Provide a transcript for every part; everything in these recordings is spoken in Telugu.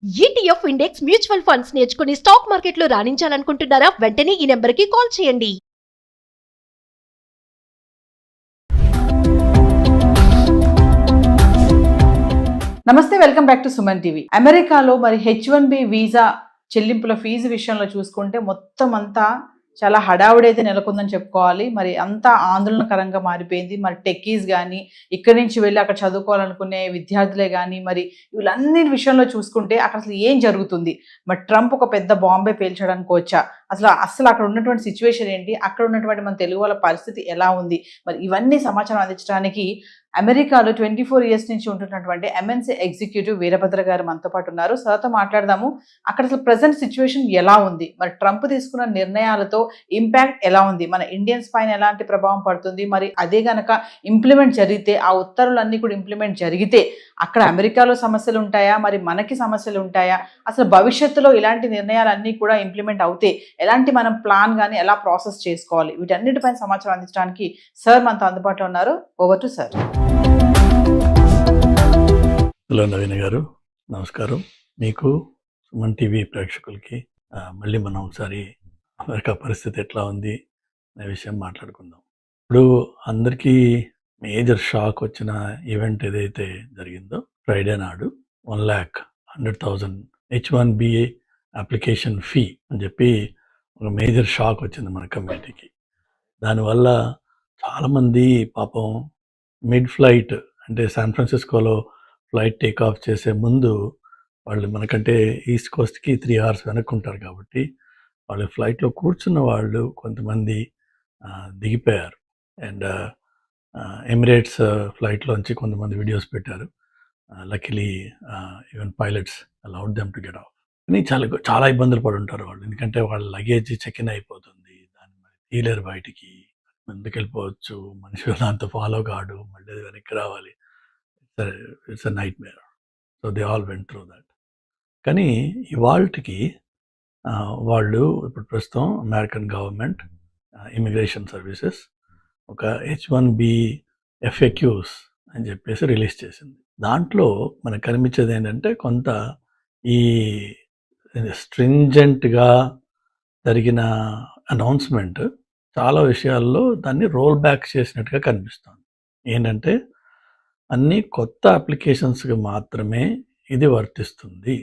ఈటీఎఫ్ ఇండెక్స్ మ్యూచువల్ ఫండ్స్ నేర్చుకుని స్టాక్ మార్కెట్లో రాణించాలనుకుంటున్నారా? వెంటనే ఈ నెంబర్కి కాల్ చేయండి. నమస్తే, welcome back to Suman TV. అమెరికాలో మరి H1B వీసా చెల్లింపుల ఫీజు విషయంలో చూసుకుంటే మొత్తం అంతా చాలా హడావుడైతే నెలకొందని చెప్పుకోవాలి. మరి అంతా ఆందోళనకరంగా మారిపోయింది. మరి టెక్కీస్ కానీ, ఇక్కడి నుంచి వెళ్ళి అక్కడ చదువుకోవాలనుకునే విద్యార్థులే కానీ, మరి వీళ్ళన్ని విషయంలో చూసుకుంటే అక్కడ అసలు ఏం జరుగుతుంది? మరి ట్రంప్ ఒక పెద్ద బాంబే పేల్చడానికి వచ్చా? అసలు అక్కడ ఉన్నటువంటి సిచ్యువేషన్ ఏంటి? అక్కడ ఉన్నటువంటి మన తెలుగు వాళ్ళ పరిస్థితి ఎలా ఉంది? మరి ఇవన్నీ సమాచారం అందించడానికి అమెరికాలో 24 ఇయర్స్ నుంచి ఉంటున్నటువంటి ఎంఎన్సీ ఎగ్జిక్యూటివ్ వీరభద్ర గారు మనతో పాటు ఉన్నారు. సార్తో మాట్లాడదాము. అక్కడ అసలు ప్రజెంట్ సిచ్యువేషన్ ఎలా ఉంది? మరి ట్రంప్ తీసుకున్న నిర్ణయాలతో ఇంపాక్ట్ ఎలా ఉంది? మన ఇండియన్స్ పైన ఎలాంటి ప్రభావం పడుతుంది? మరి అదే గనక ఇంప్లిమెంట్ జరిగితే, ఆ ఉత్తర్వులన్నీ కూడా ఇంప్లిమెంట్ జరిగితే అక్కడ అమెరికాలో సమస్యలు ఉంటాయా? మరి మనకి సమస్యలు ఉంటాయా? అసలు భవిష్యత్తులో ఇలాంటి నిర్ణయాలన్నీ కూడా ఇంప్లిమెంట్ అవుతే ఎలాంటి మనం ప్లాన్ కానీ ఎలా ప్రాసెస్ చేసుకోవాలి? వీటన్నిటిపైన సమాచారం అందించడానికి సార్ మనతో అందుబాటులో ఉన్నారు. Over to sir. Hello Naveen గారు, నమస్కారం. మీకు సుమన్ టీవీ ప్రేక్షకులకి మళ్ళీ మనం ఒకసారి అమెరికా పరిస్థితి ఎట్లా ఉంది అనే విషయం మాట్లాడుకుందాం. ఇప్పుడు అందరికీ మేజర్ షాక్ వచ్చిన ఈవెంట్ ఏదైతే జరిగిందో ఫ్రైడే నాడు 1,100,000 H1B అప్లికేషన్ ఫీ అని చెప్పి ఒక మేజర్ షాక్ వచ్చింది మన కమ్యూనిటీకి. దానివల్ల చాలామంది పాపం మిడ్ ఫ్లైట్ అంటే శాన్ ఫ్రాన్సిస్కోలో ఫ్లైట్ టేక్ ఆఫ్ చేసే ముందు వాళ్ళు మనకంటే ఈస్ట్ కోస్ట్కి 3 hours వెనక్కుంటారు కాబట్టి వాళ్ళు ఫ్లైట్లో కూర్చున్న వాళ్ళు కొంతమంది దిగిపోయారు. అండ్ ఎమిరేట్స్ ఫ్లైట్లోంచి కొంతమంది వీడియోస్ పెట్టారు. Luckily even pilots allowed them to get off. కానీ చాలా ఇబ్బందులు పడి ఉంటారు వాళ్ళు, ఎందుకంటే వాళ్ళ లగేజ్ చెక్ ఇన్ అయిపోతుంది, దాన్ని మరి తీలేరు బయటికి. ముందుకు వెళ్ళిపోవచ్చు, మనిషి దాంతో ఫాలో కాడు, మళ్ళీ వెనక్కి రావాలి. It's a nightmare. So they all went through that. కానీ ఇవాళకి వాళ్ళు ఇప్పుడు ప్రస్తుతం అమెరికన్ గవర్నమెంట్ ఇమిగ్రేషన్ సర్వీసెస్ ఒక H1B FAQs అని చెప్పేసి రిలీజ్ చేసింది. దాంట్లో మనకు కనిపించేది ఏంటంటే కొంత ఈ స్ట్రింజెంట్గా జరిగిన అనౌన్స్మెంట్ చాలా విషయాల్లో దాన్ని రోల్ బ్యాక్ చేసినట్టుగా కనిపిస్తుంది. ఏంటంటే అన్ని కొత్త అప్లికేషన్స్కి మాత్రమే ఇది వర్తిస్తుంది.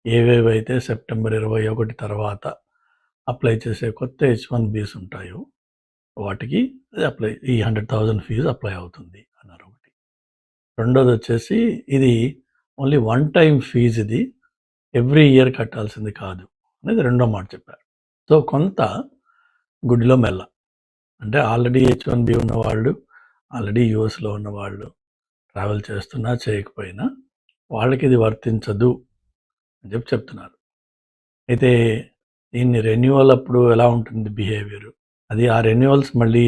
ఏవేవైతే సెప్టెంబర్ 21 తర్వాత అప్లై చేసే కొత్త H1Bs ఉంటాయో వాటికి ఈ 100,000 ఫీజు అప్లై అవుతుంది అన్నారు ఒకటి. రెండోది వచ్చేసి ఇది ఓన్లీ వన్ టైం ఫీజు, ఇది ఎవ్రీ ఇయర్ కట్టాల్సింది కాదు అనేది రెండో మాట చెప్పారు. సో కొంత గుడిలో మెల్ల, అంటే ఆల్రెడీ H1B ఉన్నవాళ్ళు, ఆల్రెడీ యూఎస్లో ఉన్నవాళ్ళు ట్రావెల్ చేస్తున్నా చేయకపోయినా వాళ్ళకి ఇది వర్తించదు అని చెప్పి చెప్తున్నారు. అయితే దీన్ని రెన్యువల్ అప్పుడు ఎలా ఉంటుంది బిహేవియర్, అది ఆ రెన్యువల్స్ మళ్ళీ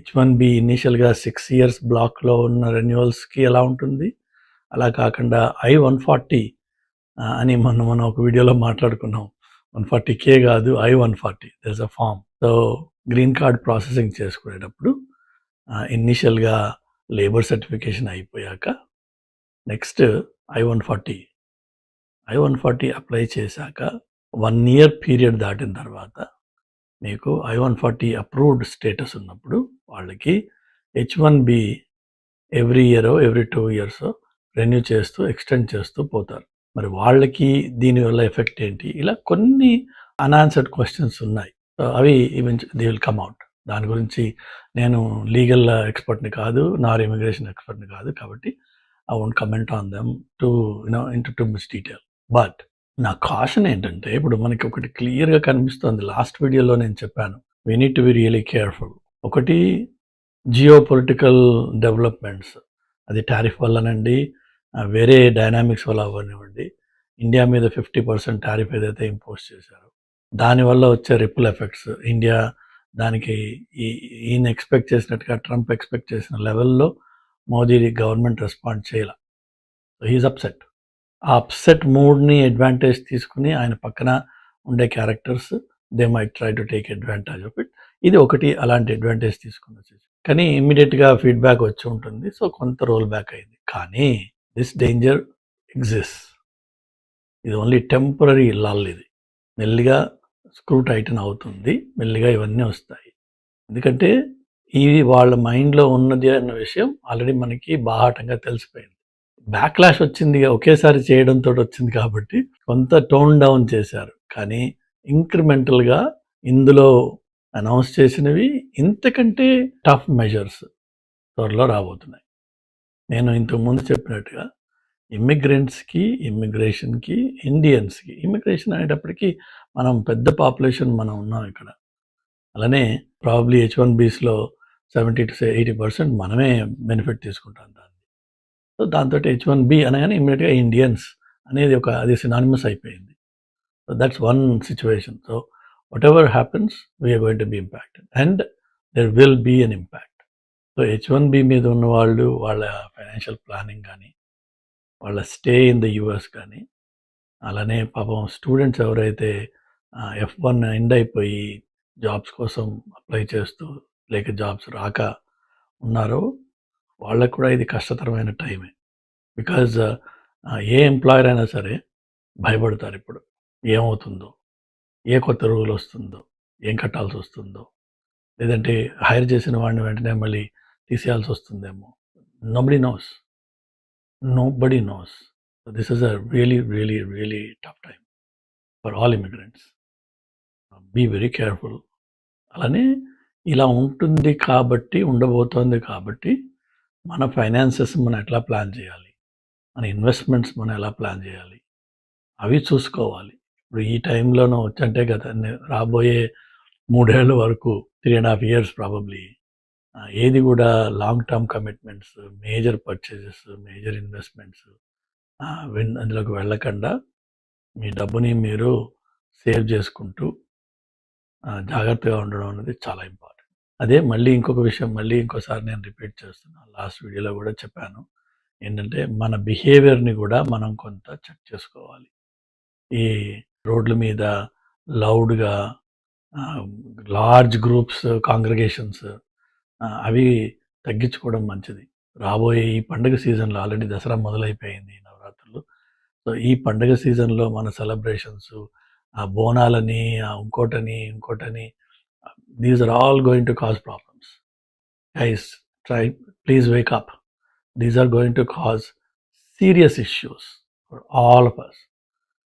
H1B ఇనీషియల్గా 6 years బ్లాక్లో ఉన్న రెన్యువల్స్కి ఎలా ఉంటుంది, అలా కాకుండా I-140 అని మనం ఒక వీడియోలో మాట్లాడుకున్నాం. 140K కాదు, I-140, there is a form. So green card processing చేసుకునేటప్పుడు ఇనీషియల్గా లేబర్ సర్టిఫికేషన్ అయిపోయాక నెక్స్ట్ I-140 అప్లై చేశాక 1 year పీరియడ్ దాటిన తర్వాత మీకు I-140 అప్రూవ్డ్ స్టేటస్ ఉన్నప్పుడు వాళ్ళకి H1B every year every 2 years renew చేస్తూ ఎక్స్టెండ్ చేస్తూ పోతారు. మరి వాళ్ళకి దీనివల్ల ఎఫెక్ట్ ఏంటి, ఇలా కొన్ని అన్ఆన్సర్డ్ క్వశ్చన్స్ ఉన్నాయి. అవి దే విల్ కమ్ అవుట్. దాని గురించి నేను లీగల్ ఎక్స్పర్ట్ని కాదు, నార్ ఇమిగ్రేషన్ ఎక్స్పర్ట్ని కాదు, కాబట్టి I won't comment on them into too much detail. But నా కాషన్ ఏంటంటే ఇప్పుడు మనకి ఒకటి క్లియర్గా కనిపిస్తుంది. లాస్ట్ వీడియోలో నేను చెప్పాను, we need to be really careful. ఒకటి జియో పొలిటికల్ డెవలప్మెంట్స్, అది టారిఫ్ వల్లనండి, వేరే డైనామిక్స్ వల్ల అవ్వనివ్వండి, ఇండియా మీద 50% టారిఫ్ ఏదైతే ఇంపోజ్ చేశారో దానివల్ల వచ్చే రిపుల్ ఎఫెక్ట్స్, ఇండియా దానికి ఈయన ఎక్స్పెక్ట్ చేసినట్టుగా ట్రంప్ ఎక్స్పెక్ట్ చేసిన లెవెల్లో మోదీ గవర్నమెంట్ రెస్పాండ్ చేయాల. So he is upset. ఆ అప్సెట్ మూడ్ని అడ్వాంటేజ్ తీసుకుని ఆయన పక్కన ఉండే characters they might try to take advantage of it. ఇది ఒకటి అలాంటి అడ్వాంటేజ్ తీసుకుని వచ్చేసి, కానీ ఇమ్మీడియట్గా ఫీడ్బ్యాక్ వచ్చి ఉంటుంది. సో కొంత రోల్ బ్యాక్ అయింది. కానీ దిస్ డేంజర్ ఎగ్జిస్ట్. ఇది ఓన్లీ టెంపరరీ లల్. ఇది మెల్లిగా స్క్రూ టైటన్ అవుతుంది, మెల్లిగా ఇవన్నీ వస్తాయి. ఎందుకంటే ఇది వాళ్ళ మైండ్లో ఉన్నది అన్న విషయం ఆల్రెడీ మనకి బాహాటంగా తెలిసిపోయింది. బ్యాక్లాష్ వచ్చింది ఒకేసారి చేయడంతో వచ్చింది కాబట్టి కొంత టోన్ డౌన్ చేశారు. కానీ ఇంక్రిమెంటల్గా ఇందులో అనౌన్స్ చేసినవి ఇంతకంటే టఫ్ మెజర్స్ త్వరలో రాబోతున్నాయి. నేను ఇంతకుముందు చెప్పినట్టుగా ఇమ్మిగ్రెంట్స్కి, ఇమ్మిగ్రేషన్కి, ఇండియన్స్కి, ఇమ్మిగ్రేషన్ అనేటప్పటికీ మనం పెద్ద పాపులేషన్ మనం ఉన్నాం ఇక్కడ. అలానే ప్రాబబ్లీ H1Bsలో 70 to 80% మనమే బెనిఫిట్ తీసుకుంటాం దాన్ని. సో దాంతో H1B అనగానే ఇమ్మీడియట్గా ఇండియన్స్ అనేది అది సినానిమస్ అయిపోయింది. So that's one situation. So whatever happens we are going to be impacted and there will be an impact. So H1B మీద ఉన్న వాళ్ళు వాళ్ళ ఫైనాన్షియల్ ప్లానింగ్ కానీ, వాళ్ళ స్టే ఇన్ ద యూఎస్ కానీ, అలానే పాపం స్టూడెంట్స్ ఎవరైతే F1 ఎండ్ అయిపోయి జాబ్స్ కోసం అప్లై చేస్తూ లేక జాబ్స్ రాక ఉన్నారో వాళ్ళకు కూడా ఇది కష్టతరమైన టైమే. బికాజ్ ఏ ఎంప్లాయర్ అయినా సరే భయపడతారు ఇప్పుడు. ఏమవుతుందో, ఏ కొత్త రూల్ వస్తుందో, ఏం కట్టాల్సి వస్తుందో, లేదంటే హైర్ చేసిన వాడిని వెంటనే మళ్ళీ తీసేయాల్సి వస్తుందేమో. Nobody knows. This is a really really really tough time for all immigrants. Be very careful. అలానే ఇలా ఉంటుంది కాబట్టి, ఉండబోతోంది కాబట్టి మన ఫైనాన్సెస్ మనం ఎట్లా ప్లాన్ చేయాలి, మన ఇన్వెస్ట్మెంట్స్ మనం ఎలా ప్లాన్ చేయాలి, అవి చూసుకోవాలి. ఇప్పుడు ఈ టైంలోనూ వచ్చంటే కదా రాబోయే 3 ఏళ్ళ వరకు 3.5 years ప్రాబబ్లీ ఏది కూడా long term commitments, major purchases, major investments అందులోకి వెళ్ళకుండా మీ డబ్బుని మీరు సేవ్ చేసుకుంటూ జాగ్రత్తగా ఉండడం అనేది చాలా ఇంపార్టెంట్. అదే మళ్ళీ ఇంకొక విషయం ఇంకోసారి నేను రిపీట్ చేస్తున్నాను. లాస్ట్ వీడియోలో కూడా చెప్పాను. ఏంటంటే మన బిహేవియర్ని కూడా మనం కొంత చెక్ చేసుకోవాలి. ఈ రోడ్ల మీద లౌడ్గా లార్జ్ గ్రూప్స్, కాంగ్రిగేషన్స్ అవి తగ్గించుకోవడం మంచిది. రాబోయే ఈ పండుగ సీజన్లో ఆల్రెడీ దసరా మొదలైపోయింది, నవరాత్రులు. సో ఈ పండుగ సీజన్లో మన celebrations, బోనాలని, ఇంకోటని these are all going to cause problems. Guys, please wake up. These are going to cause serious issues for all of us.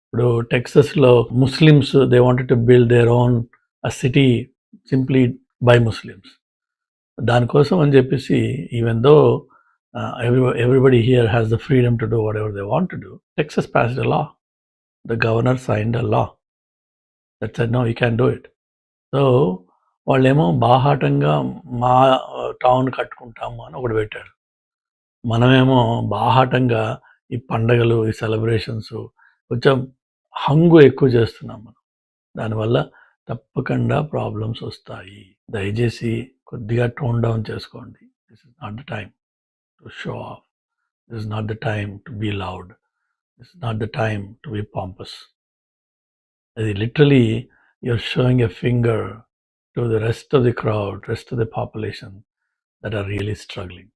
ఇప్పుడు టెక్సస్లో Muslims they wanted to build their own city simply by Muslims. దానికోసం అని చెప్పేసి even though everybody here has the freedom to do whatever they want to do, Texas passed a law. The governor signed a law that said no, you can't do it. So వాళ్ళేమో బాహాటంగా మా టౌన్ కట్టుకుంటాము అని ఒకటి పెట్టాడు. మనమేమో బాహాటంగా ఈ పండగలు, ఈ సెలబ్రేషన్స్ కొంచెం హంగు ఎక్కువ చేస్తున్నాం మనం. దానివల్ల తప్పకుండా ప్రాబ్లమ్స్ వస్తాయి. దయచేసి కొద్దిగా టోన్ డౌన్ చేసుకోండి. This is not the time to show off. This is not the time to be loud. This is not the time to be pompous. అది literally you're showing a finger to the rest of the crowd, rest of the population that are really struggling.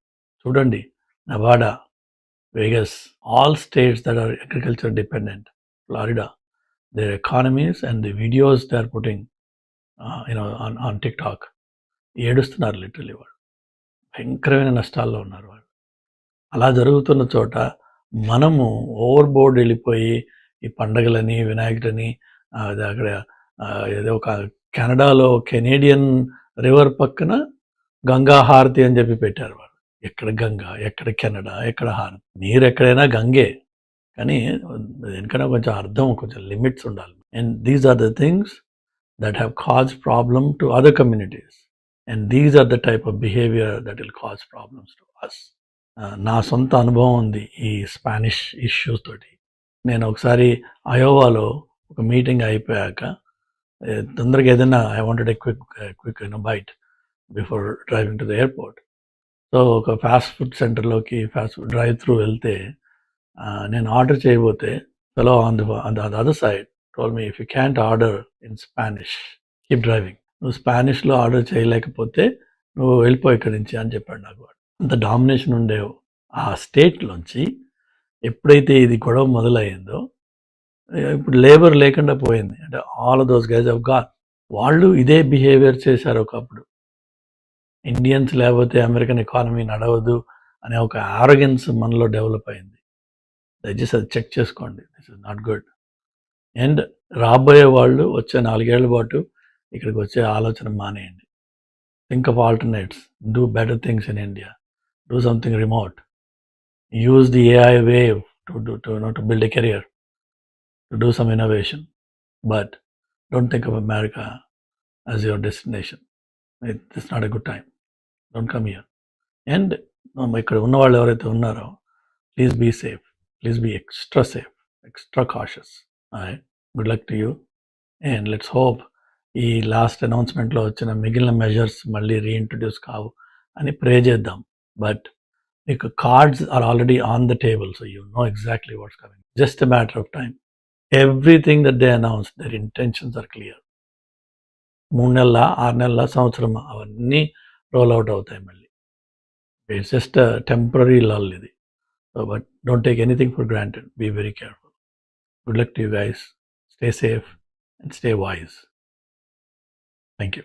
Chudandi, Nevada, Vegas, all states that are agriculture dependent, Florida, their economies and the videos they are putting on TikTok, ఏడుస్తున్నారు లిటరలీ. వాళ్ళు భయంకరమైన నష్టాల్లో ఉన్నారు. వాళ్ళు అలా జరుగుతున్న చోట మనము ఓవర్ బోర్డ్ వెళ్ళిపోయి ఈ పండగలని, వినాయకుడని అక్కడ ఏదో ఒక కెనడాలో కెనేడియన్ రివర్ పక్కన గంగా హారతి అని చెప్పి పెట్టారు వాళ్ళు. ఎక్కడ గంగా, ఎక్కడ కెనడా, ఎక్కడ హారతి? నీరు ఎక్కడైనా గంగే, కానీ దేనికైనా కొంచెం అర్థం, కొంచెం లిమిట్స్ ఉండాలి. And these are the things that have cause problem to other communities and these are the type of behaviour that will cause problems to us. నా సొంత అనుభవం ఉంది ఈ స్పానిష్ ఇష్యూస్ తోటి. నేను ఒకసారి అయోవాలో ఒక మీటింగ్ అయిపోయాక తొందరగా ఏదైనా I wanted a quick bite before driving to the airport. So ఒక ఫాస్ట్ ఫుడ్ సెంటర్లోకి ఫాస్ట్ ఫుడ్ డ్రైవ్ త్రూ వెళ్తే నేను ఆర్డర్ చేయబోతే fellow on the other side told me, if you can't order in Spanish keep driving. నువ్వు స్పానిష్లో ఆర్డర్ చేయలేకపోతే నువ్వు వెళ్ళిపో ఇక్కడి నుంచి అని చెప్పాడు నాకు. అంత డామినేషన్ ఉండే ఆ స్టేట్లోంచి ఎప్పుడైతే ఇది గొడవ మొదలయ్యిందో ఇప్పుడు లేబర్ లేకుండా పోయింది. అంటే all of those guys have got. వాళ్ళు ఇదే బిహేవియర్ చేశారు ఒకప్పుడు. ఇండియన్స్ లేకపోతే అమెరికన్ ఎకానమీ నడవదు అనే ఒక ఆరోగెన్స్ మనలో డెవలప్ అయింది. దయచేసి అది చెక్ చేసుకోండి. This is not good. And రాబోయే వాళ్ళు వచ్చే 4 ఏళ్ల పాటు ఇక్కడికి వచ్చే ఆలోచన మానేయండి. Think of alternates. Do better things in India. Do something remote. Use the AI wave to build a career, to do some innovation. But don't think of America as your destination. It's not a good time. Don't come here. And ఇక్కడ ఉన్న వాళ్ళు ఎవరైతే ఉన్నారో please be safe. Please be extra safe, extra cautious. Good luck to you. And let's hope ఈ లాస్ట్ అనౌన్స్మెంట్లో వచ్చిన మిగిలిన మెజర్స్ మళ్ళీ రీఇంట్రడ్యూస్ కావు అని ప్రే చేద్దాం. బట్ మీకు cards are already on the table, so you know exactly what's coming. Just a matter of time. Everything that they announce, their intentions are clear. 3 నెలల, 6 నెలల, సంవత్సరం అవన్నీ రోల్ అవుట్ అవుతాయి మళ్ళీ. ఇట్స్ జస్ట్ టెంపరీ లల్ ఇది. So but don't take anything for granted. Be very careful. Good luck to you guys. Stay safe and stay wise. Thank you.